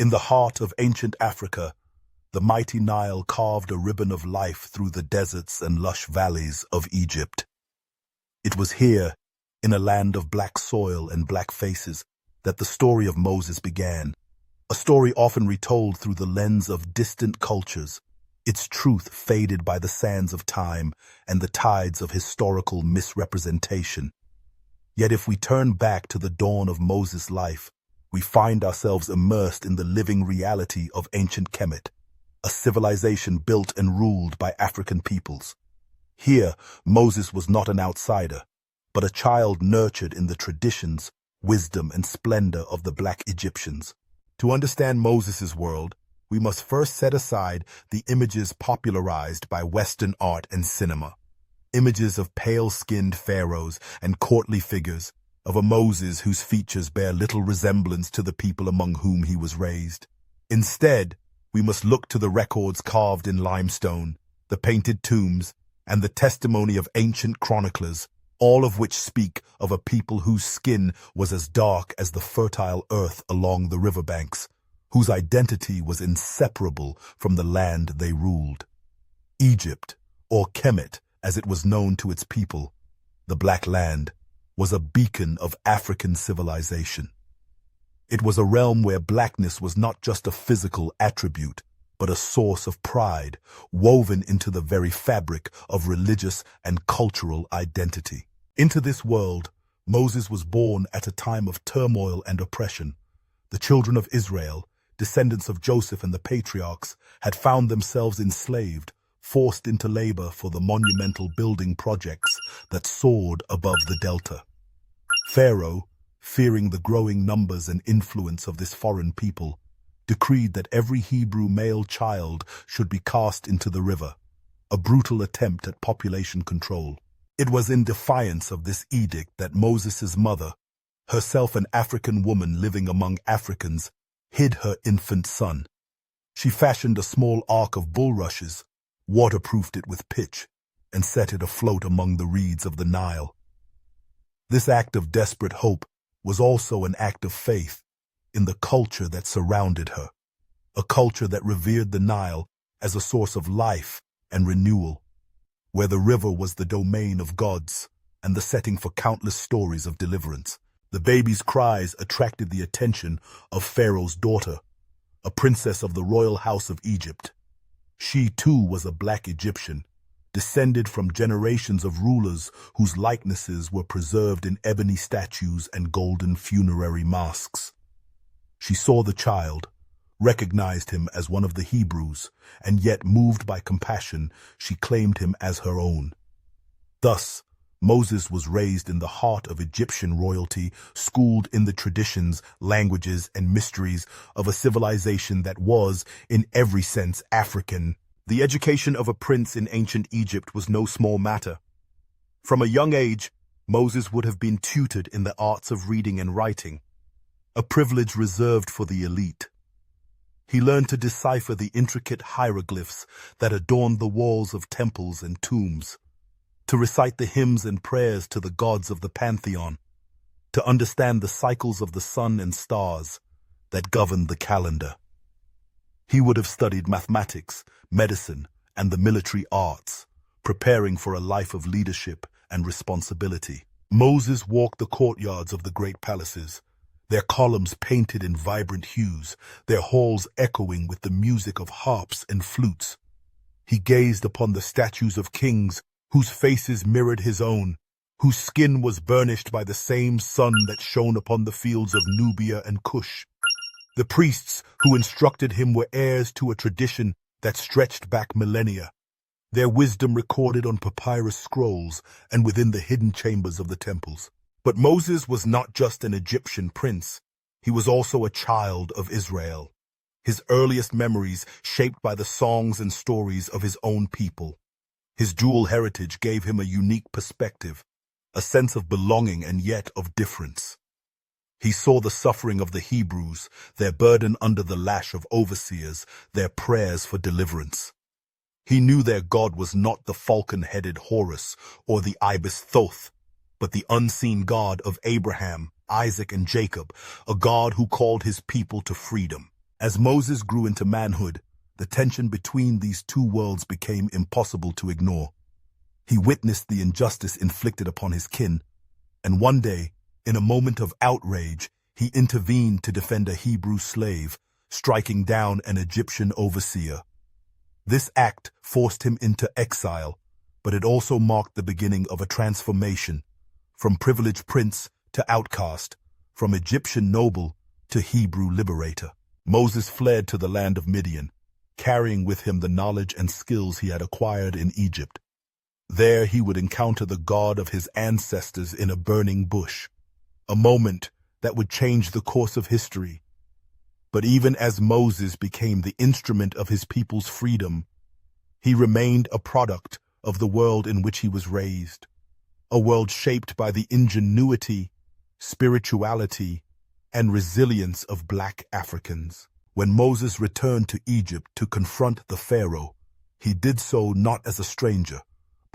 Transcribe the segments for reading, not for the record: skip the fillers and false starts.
In the heart of ancient Africa, the mighty Nile carved a ribbon of life through the deserts and lush valleys of Egypt. It was here, in a land of black soil and black faces, that the story of Moses began, a story often retold through the lens of distant cultures, its truth faded by the sands of time and the tides of historical misrepresentation. Yet if we turn back to the dawn of Moses' life, we find ourselves immersed in the living reality of ancient Kemet, a civilization built and ruled by African peoples. Here, Moses was not an outsider, but a child nurtured in the traditions, wisdom, and splendor of the black Egyptians. To understand Moses' world, we must first set aside the images popularized by Western art and cinema. Images of pale-skinned pharaohs and courtly figures, of a Moses whose features bear little resemblance to the people among whom he was raised. Instead, we must look to the records carved in limestone, the painted tombs, and the testimony of ancient chroniclers, all of which speak of a people whose skin was as dark as the fertile earth along the riverbanks, whose identity was inseparable from the land they ruled. Egypt, or Kemet as it was known to its people, the Black Land, was a beacon of African civilization. It was a realm where blackness was not just a physical attribute, but a source of pride, woven into the very fabric of religious and cultural identity. Into this world, Moses was born at a time of turmoil and oppression. The children of Israel, descendants of Joseph and the patriarchs, had found themselves enslaved, forced into labor for the monumental building projects that soared above the delta. Pharaoh, fearing the growing numbers and influence of this foreign people, decreed that every Hebrew male child should be cast into the river, a brutal attempt at population control. It was in defiance of this edict that Moses' mother, herself an African woman living among Africans, hid her infant son. She fashioned a small ark of bulrushes, waterproofed it with pitch, and set it afloat among the reeds of the Nile. This act of desperate hope was also an act of faith in the culture that surrounded her, a culture that revered the Nile as a source of life and renewal, where the river was the domain of gods and the setting for countless stories of deliverance. The baby's cries attracted the attention of Pharaoh's daughter, a princess of the royal house of Egypt. She too was a black Egyptian, descended from generations of rulers whose likenesses were preserved in ebony statues and golden funerary masks. She saw the child, recognized him as one of the Hebrews, and yet, moved by compassion, she claimed him as her own. Thus, Moses was raised in the heart of Egyptian royalty, schooled in the traditions, languages, and mysteries of a civilization that was, in every sense, African. The education of a prince in ancient Egypt was no small matter. From a young age, Moses would have been tutored in the arts of reading and writing, a privilege reserved for the elite. He learned to decipher the intricate hieroglyphs that adorned the walls of temples and tombs, to recite the hymns and prayers to the gods of the pantheon, to understand the cycles of the sun and stars that governed the calendar. He would have studied mathematics, medicine, and the military arts, preparing for a life of leadership and responsibility. Moses walked the courtyards of the great palaces, their columns painted in vibrant hues, their halls echoing with the music of harps and flutes. He gazed upon the statues of kings whose faces mirrored his own, whose skin was burnished by the same sun that shone upon the fields of Nubia and Cush. The priests who instructed him were heirs to a tradition that stretched back millennia, their wisdom recorded on papyrus scrolls and within the hidden chambers of the temples. But Moses was not just an Egyptian prince, he was also a child of Israel, his earliest memories shaped by the songs and stories of his own people. His dual heritage gave him a unique perspective, a sense of belonging and yet of difference. He saw the suffering of the Hebrews, their burden under the lash of overseers, their prayers for deliverance. He knew their God was not the falcon-headed Horus or the ibis Thoth, but the unseen God of Abraham, Isaac, and Jacob, a God who called his people to freedom. As Moses grew into manhood, the tension between these two worlds became impossible to ignore. He witnessed the injustice inflicted upon his kin, and one day, in a moment of outrage, he intervened to defend a Hebrew slave, striking down an Egyptian overseer. This act forced him into exile, but it also marked the beginning of a transformation, from privileged prince to outcast, from Egyptian noble to Hebrew liberator. Moses fled to the land of Midian, carrying with him the knowledge and skills he had acquired in Egypt. There he would encounter the God of his ancestors in a burning bush, a moment that would change the course of history. But even as Moses became the instrument of his people's freedom, he remained a product of the world in which he was raised, a world shaped by the ingenuity, spirituality, and resilience of Black Africans. When Moses returned to Egypt to confront the Pharaoh, he did so not as a stranger,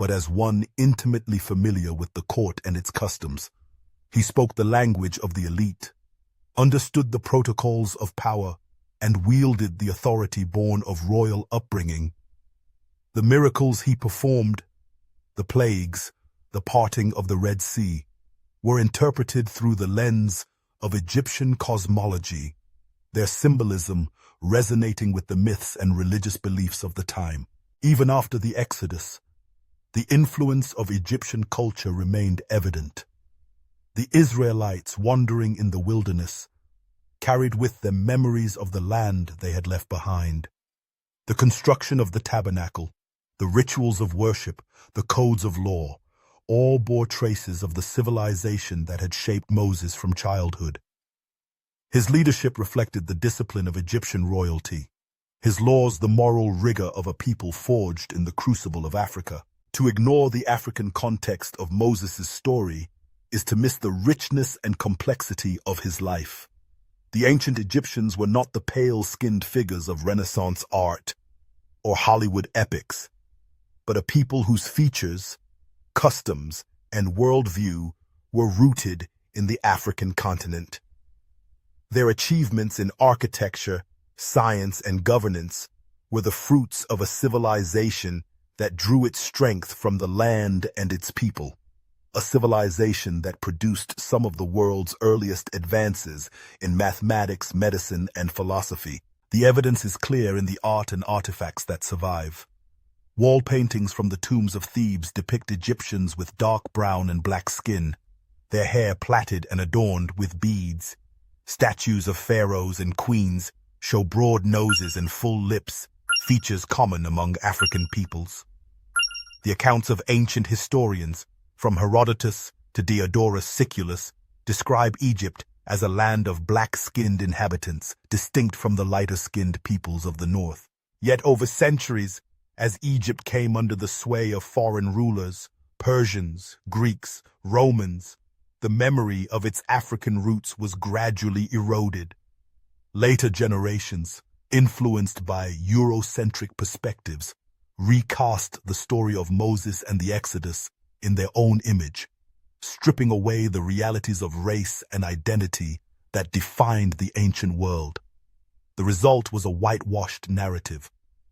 but as one intimately familiar with the court and its customs. He spoke the language of the elite, understood the protocols of power, and wielded the authority born of royal upbringing. The miracles he performed, the plagues, the parting of the Red Sea, were interpreted through the lens of Egyptian cosmology, their symbolism resonating with the myths and religious beliefs of the time. Even after the Exodus, the influence of Egyptian culture remained evident. The Israelites wandering in the wilderness carried with them memories of the land they had left behind. The construction of the tabernacle, the rituals of worship, the codes of law, all bore traces of the civilization that had shaped Moses from childhood. His leadership reflected the discipline of Egyptian royalty, his laws the moral rigor of a people forged in the crucible of Africa. To ignore the African context of Moses' story is to miss the richness and complexity of his life. The ancient Egyptians were not the pale-skinned figures of Renaissance art or Hollywood epics, but a people whose features, customs, and worldview were rooted in the African continent. Their achievements in architecture, science, and governance were the fruits of a civilization that drew its strength from the land and its people, a civilization that produced some of the world's earliest advances in mathematics, medicine, and philosophy. The evidence is clear in the art and artifacts that survive. Wall paintings from the tombs of Thebes depict Egyptians with dark brown and black skin, their hair plaited and adorned with beads. Statues of pharaohs and queens show broad noses and full lips, features common among African peoples. The accounts of ancient historians, from Herodotus to Diodorus Siculus, describe Egypt as a land of black-skinned inhabitants, distinct from the lighter-skinned peoples of the north. Yet over centuries, as Egypt came under the sway of foreign rulers, Persians, Greeks, Romans, the memory of its African roots was gradually eroded. Later generations, influenced by Eurocentric perspectives, recast the story of Moses and the Exodus in their own image, stripping away the realities of race and identity that defined the ancient world. The result was a whitewashed narrative,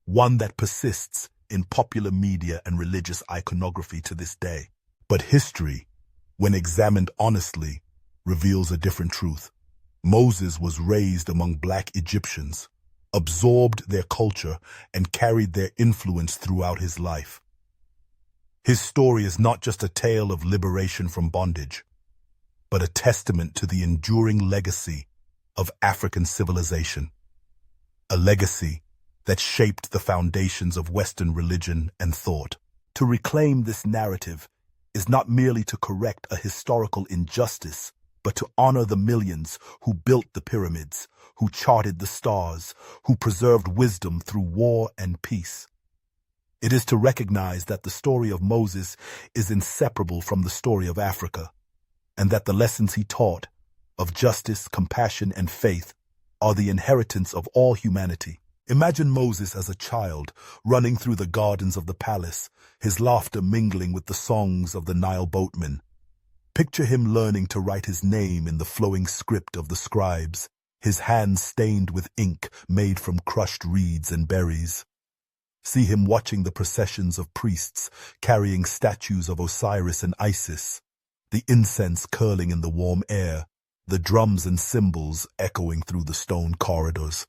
one that persists in popular media and religious iconography to this day. But history, when examined honestly, reveals a different truth. Moses was raised among Black Egyptians, absorbed their culture, and carried their influence throughout his life. His story is not just a tale of liberation from bondage, but a testament to the enduring legacy of African civilization, a legacy that shaped the foundations of Western religion and thought. To reclaim this narrative is not merely to correct a historical injustice, but to honor the millions who built the pyramids, who charted the stars, who preserved wisdom through war and peace. It is to recognize that the story of Moses is inseparable from the story of Africa, and that the lessons he taught of justice, compassion, and faith are the inheritance of all humanity. Imagine Moses as a child, running through the gardens of the palace, his laughter mingling with the songs of the Nile boatmen. Picture him learning to write his name in the flowing script of the scribes, his hands stained with ink made from crushed reeds and berries. See him watching the processions of priests carrying statues of Osiris and Isis, the incense curling in the warm air, the drums and cymbals echoing through the stone corridors.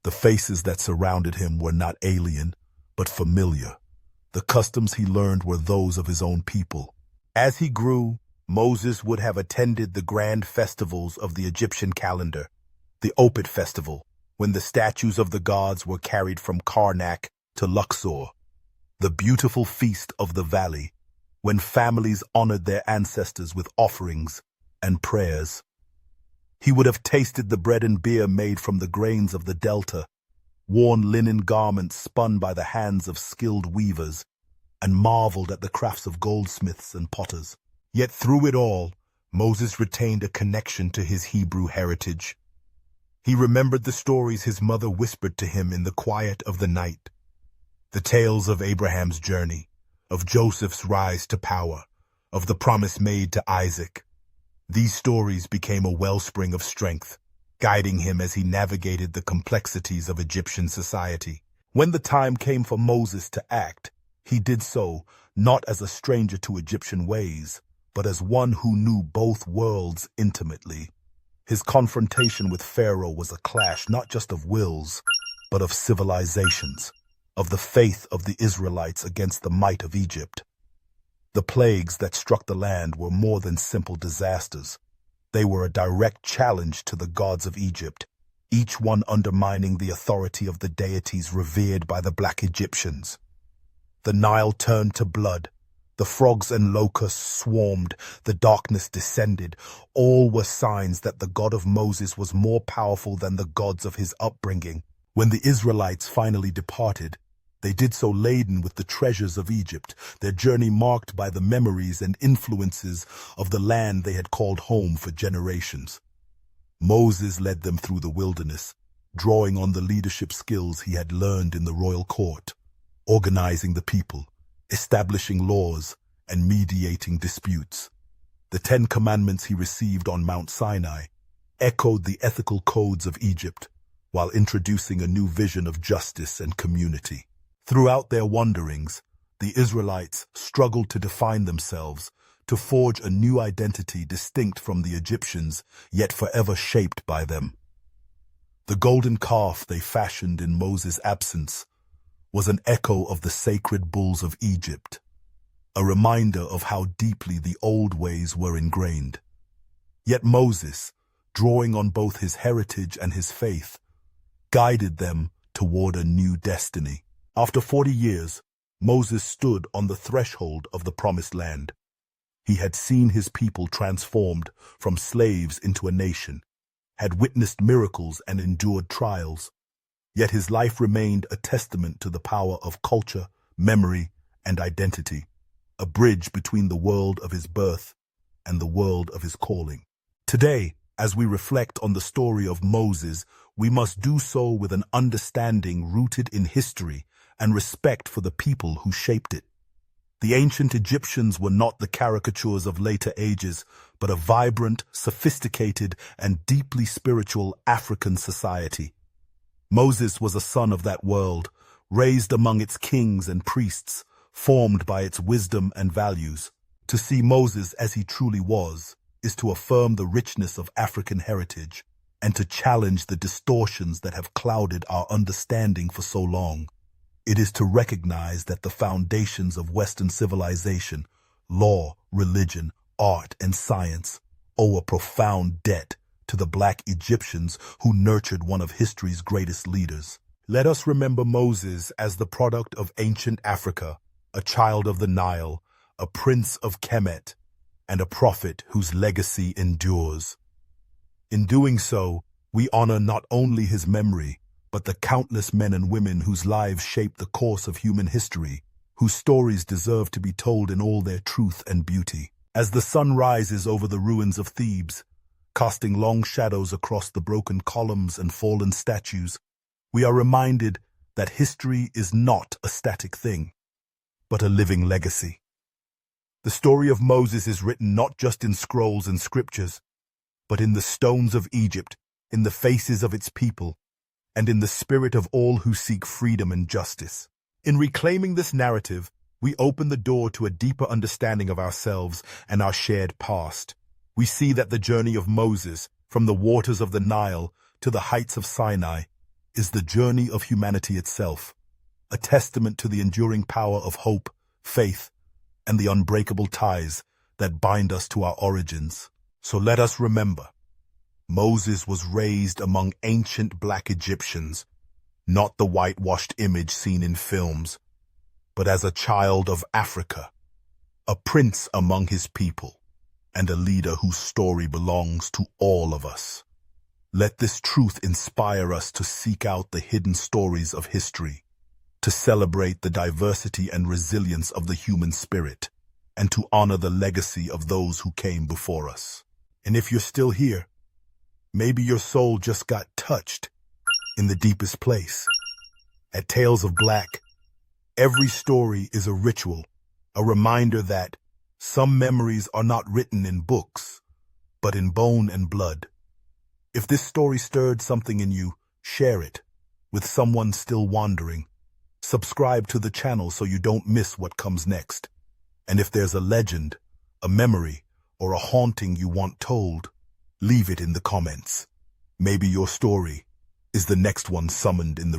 The faces that surrounded him were not alien, but familiar. The customs he learned were those of his own people. As he grew, Moses would have attended the grand festivals of the Egyptian calendar, the Opet festival, when the statues of the gods were carried from Karnak to Luxor, the beautiful feast of the valley, when families honored their ancestors with offerings and prayers. He would have tasted the bread and beer made from the grains of the delta, worn linen garments spun by the hands of skilled weavers, and marveled at the crafts of goldsmiths and potters. Yet through it all, Moses retained a connection to his Hebrew heritage. He remembered the stories his mother whispered to him in the quiet of the night. The tales of Abraham's journey, of Joseph's rise to power, of the promise made to Isaac. These stories became a wellspring of strength, guiding him as he navigated the complexities of Egyptian society. When the time came for Moses to act, he did so not as a stranger to Egyptian ways, but as one who knew both worlds intimately. His confrontation with Pharaoh was a clash not just of wills, but of civilizations, of the faith of the Israelites against the might of Egypt. The plagues that struck the land were more than simple disasters. They were a direct challenge to the gods of Egypt, each one undermining the authority of the deities revered by the black Egyptians. The Nile turned to blood. The frogs and locusts swarmed. The darkness descended. All were signs that the God of Moses was more powerful than the gods of his upbringing. When the Israelites finally departed, they did so laden with the treasures of Egypt, their journey marked by the memories and influences of the land they had called home for generations. Moses led them through the wilderness, drawing on the leadership skills he had learned in the royal court, organizing the people, establishing laws, and mediating disputes. The 10 Commandments he received on Mount Sinai echoed the ethical codes of Egypt, while introducing a new vision of justice and community. Throughout their wanderings, the Israelites struggled to define themselves, to forge a new identity distinct from the Egyptians, yet forever shaped by them. The golden calf they fashioned in Moses' absence was an echo of the sacred bulls of Egypt, a reminder of how deeply the old ways were ingrained. Yet Moses, drawing on both his heritage and his faith, guided them toward a new destiny. After 40 years, Moses stood on the threshold of the Promised Land. He had seen his people transformed from slaves into a nation, had witnessed miracles and endured trials. Yet his life remained a testament to the power of culture, memory, and identity, a bridge between the world of his birth and the world of his calling. Today, as we reflect on the story of Moses, we must do so with an understanding rooted in history and respect for the people who shaped it. The ancient Egyptians were not the caricatures of later ages, but a vibrant, sophisticated, and deeply spiritual African society. Moses was a son of that world, raised among its kings and priests, formed by its wisdom and values. To see Moses as he truly was is to affirm the richness of African heritage and to challenge the distortions that have clouded our understanding for so long. It is to recognize that the foundations of Western civilization, law, religion, art, and science, owe a profound debt to the Black Egyptians who nurtured one of history's greatest leaders. Let us remember Moses as the product of ancient Africa, a child of the Nile, a prince of Kemet, and a prophet whose legacy endures. In doing so, we honor not only his memory, but the countless men and women whose lives shaped the course of human history, whose stories deserve to be told in all their truth and beauty. As the sun rises over the ruins of Thebes, casting long shadows across the broken columns and fallen statues, we are reminded that history is not a static thing, but a living legacy. The story of Moses is written not just in scrolls and scriptures, but in the stones of Egypt, in the faces of its people, and in the spirit of all who seek freedom and justice. In reclaiming this narrative, we open the door to a deeper understanding of ourselves and our shared past. We see that the journey of Moses, from the waters of the Nile to the heights of Sinai, is the journey of humanity itself, a testament to the enduring power of hope, faith, and the unbreakable ties that bind us to our origins. So let us remember, Moses was raised among ancient black Egyptians, not the whitewashed image seen in films, but as a child of Africa, a prince among his people, and a leader whose story belongs to all of us. Let this truth inspire us to seek out the hidden stories of history, to celebrate the diversity and resilience of the human spirit, and to honor the legacy of those who came before us. And if you're still here, maybe your soul just got touched in the deepest place. At Tales of Black, every story is a ritual, a reminder that some memories are not written in books, but in bone and blood. If this story stirred something in you, share it with someone still wandering. Subscribe to the channel so you don't miss what comes next. And if there's a legend, a memory, or a haunting you want told, leave it in the comments. Maybe your story is the next one summoned in the